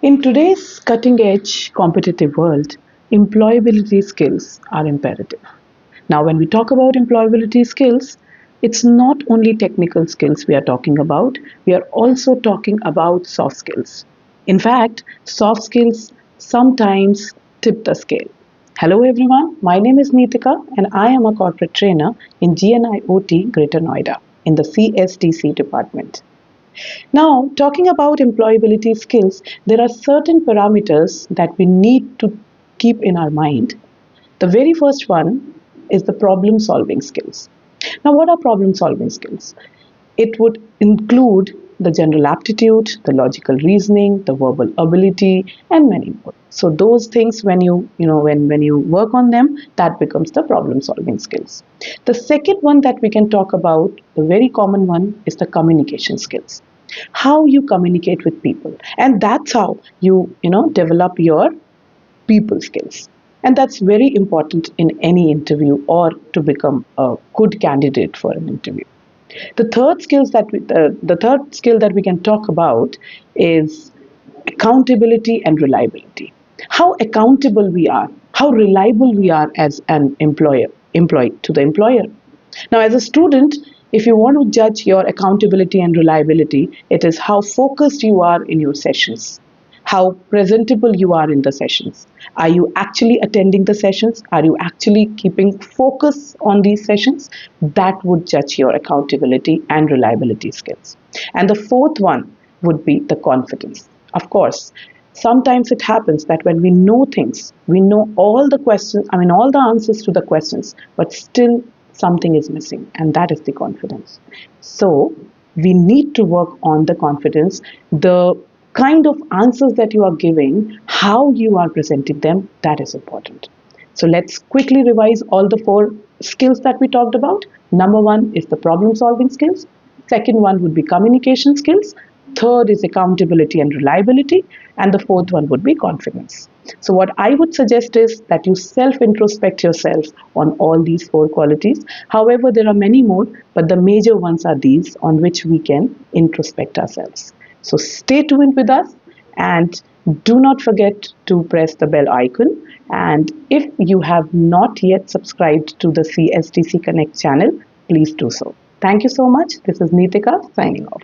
In today's cutting edge competitive world, employability skills are imperative. Now, when we talk about employability skills, it's not only technical skills we are talking about, we are also talking about soft skills. In fact, soft skills sometimes tip the scale. Hello everyone, my name is Neetika and I am a corporate trainer in GNIOT Greater Noida in the CSTC department. Now, talking about employability skills, there are certain parameters that we need to keep in our mind. The very first one is the problem solving skills. Now, what are problem solving skills? It would include the general aptitude, the logical reasoning, the verbal ability, and many more. So those things, when you work on them, that becomes the problem solving skills. The second one that we can talk about, the very common one, is the communication skills. How you communicate with people, and that's how you develop your people skills. And that's very important in any interview or to become a good candidate for an interview. The third skill that we can talk about is accountability and reliability. How accountable we are, how reliable we are as an employee to the employer. Now, as a student, if you want to judge your accountability and reliability, it is how focused you are in your sessions, how presentable you are in the sessions. Are you actually attending the sessions? Are you actually keeping focus on these sessions? That would judge your accountability and reliability skills. And the fourth one would be the confidence. Of course, sometimes it happens that when we know things, we know all the answers to the questions, but still something is missing, and that is the confidence. So, we need to work on the confidence, the kind of answers that you are giving, how you are presenting them, that is important. So let's quickly revise all the four skills that we talked about. Number one is the problem solving skills. Second one would be communication skills. Third is accountability and reliability. And the fourth one would be confidence. So, what I would suggest is that you self introspect yourself on all these four qualities. However, there are many more, but the major ones are these on which we can introspect ourselves. So, stay tuned with us and do not forget to press the bell icon. And if you have not yet subscribed to the CSTC Connect channel, please do so. Thank you so much. This is Neetika signing off.